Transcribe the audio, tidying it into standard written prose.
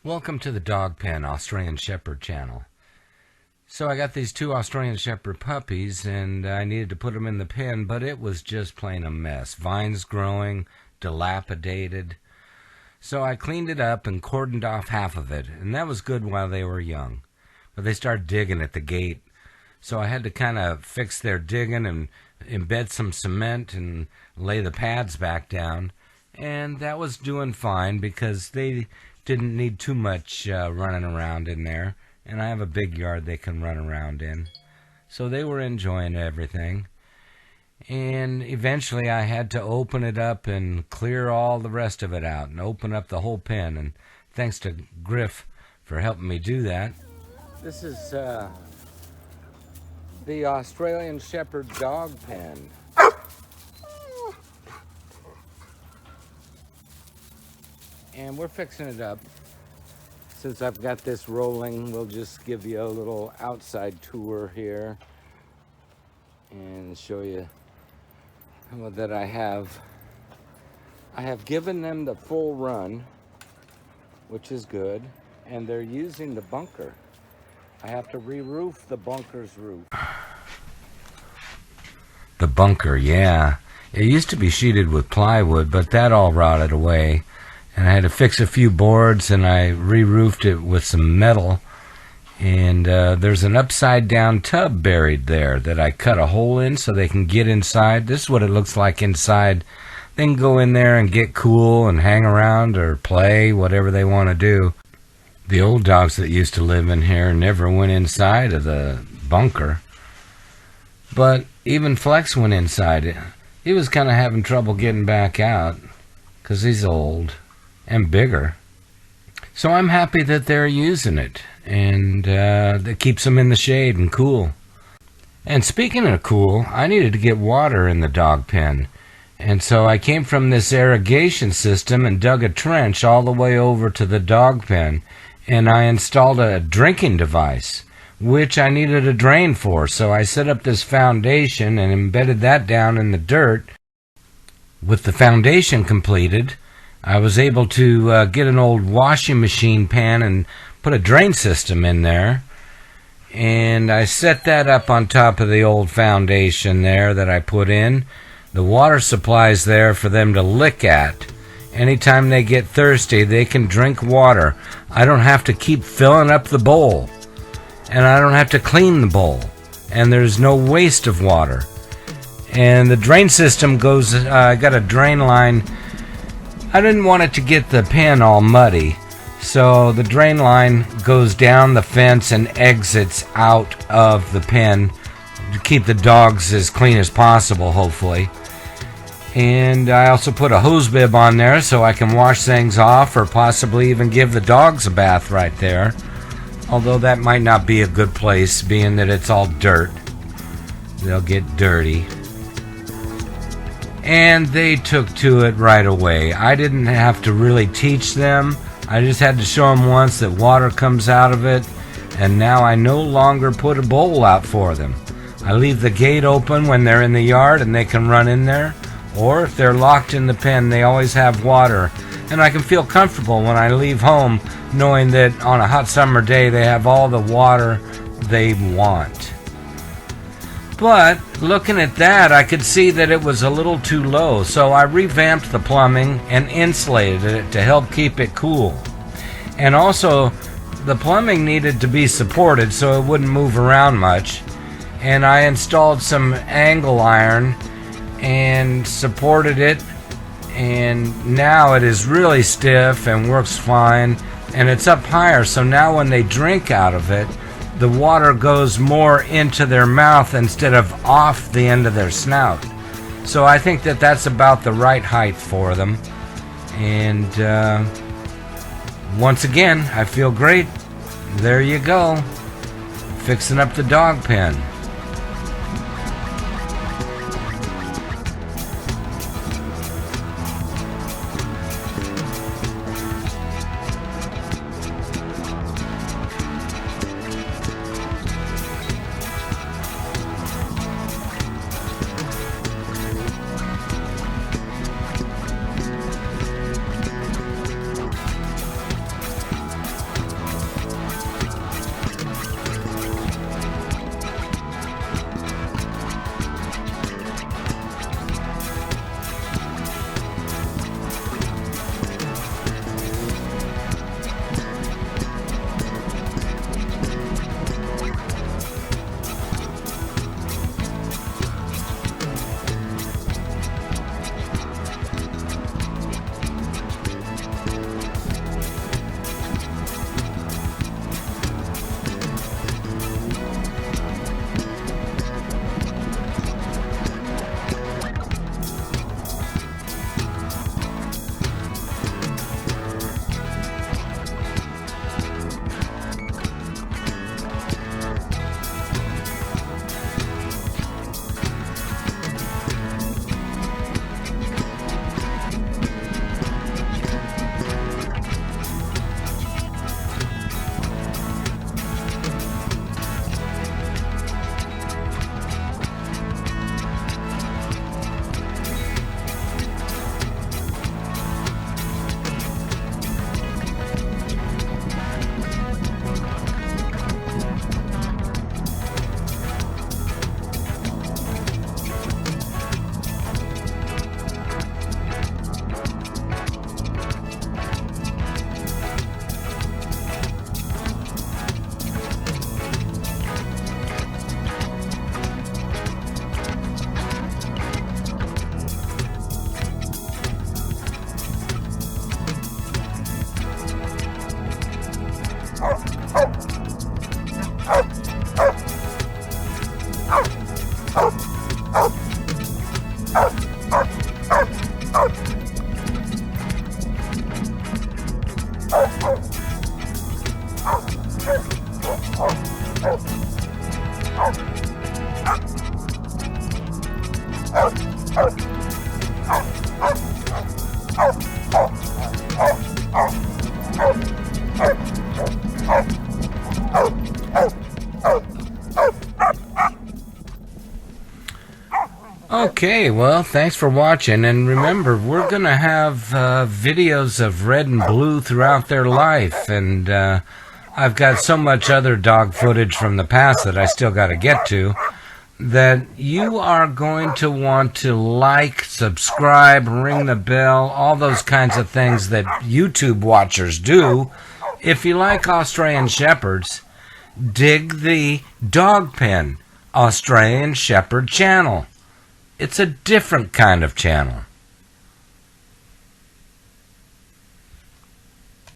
Welcome to the Dog Pen Australian Shepherd channel. So I got these two Australian Shepherd puppies and I needed to put them in the pen, but it was just plain a mess. Vines growing, dilapidated. So I cleaned it up and cordoned off half of it, and that was good while they were young. But they started digging at the gate, so I had to kind of fix their digging and embed some cement and lay the pads back down. And that was doing fine because they didn't need too much running around in there, and I have a big yard they can run around in. So they were enjoying everything. And eventually I had to open it up and clear all the rest of it out and open up the whole pen, and thanks to Griff for helping me do that. This is the Australian Shepherd dog pen. And we're fixing it up. Since I've got this rolling, we'll just give you a little outside tour here and show you that I have given them the full run, which is good, and they're using the bunker. I have to re-roof the bunker's roof. The bunker, yeah. It used to be sheeted with plywood, but that all rotted away. And I had to fix a few boards, and I re-roofed it with some metal. And there's an upside-down tub buried there that I cut a hole in so they can get inside. This is what it looks like inside. They can go in there and get cool and hang around or play, whatever they want to do. The old dogs that used to live in here never went inside of the bunker. But even Flex went inside. He was kind of having trouble getting back out because he's old and bigger. So I'm happy that they're using it, and that keeps them in the shade and cool. And speaking of cool, I needed to get water in the dog pen, and so I came from this irrigation system and dug a trench all the way over to the dog pen, and I installed a drinking device, which I needed a drain for. So I set up this foundation and embedded that down in the dirt. With the foundation completed, I was able to get an old washing machine pan and put a drain system in there. And I set that up on top of the old foundation there that I put in. The water supply's there for them to lick at. Anytime they get thirsty, they can drink water. I don't have to keep filling up the bowl. And I don't have to clean the bowl. And there's no waste of water. And the drain system goes, I got a drain line. I didn't want it to get the pen all muddy, so the drain line goes down the fence and exits out of the pen to keep the dogs as clean as possible, hopefully. And I also put a hose bib on there so I can wash things off or possibly even give the dogs a bath right there, although that might not be a good place being that it's all dirt. They'll get dirty. And they took to it right away. I didn't have to really teach them. I just had to show them once that water comes out of it, and now I no longer put a bowl out for them. I leave the gate open when they're in the yard and they can run in there, or if they're locked in the pen, they always have water. And I can feel comfortable when I leave home knowing that on a hot summer day they have all the water they want. But looking at that, I could see that it was a little too low, so I revamped the plumbing and insulated it to help keep it cool. And also, the plumbing needed to be supported so it wouldn't move around much. And I installed some angle iron and supported it, and now it is really stiff and works fine, and it's up higher, so now when they drink out of it, the water goes more into their mouth instead of off the end of their snout. So I think that that's about the right height for them. And once again, I feel great. There you go. Fixing up the dog pen. Okay, well, thanks for watching, and remember, we're going to have videos of Red and Blue throughout their life, and I've got so much other dog footage from the past that I still got to get to, that you are going to want to like, subscribe, ring the bell, all those kinds of things that YouTube watchers do. If you like Australian Shepherds, dig the Dog Pen Australian Shepherd channel. It's a different kind of channel.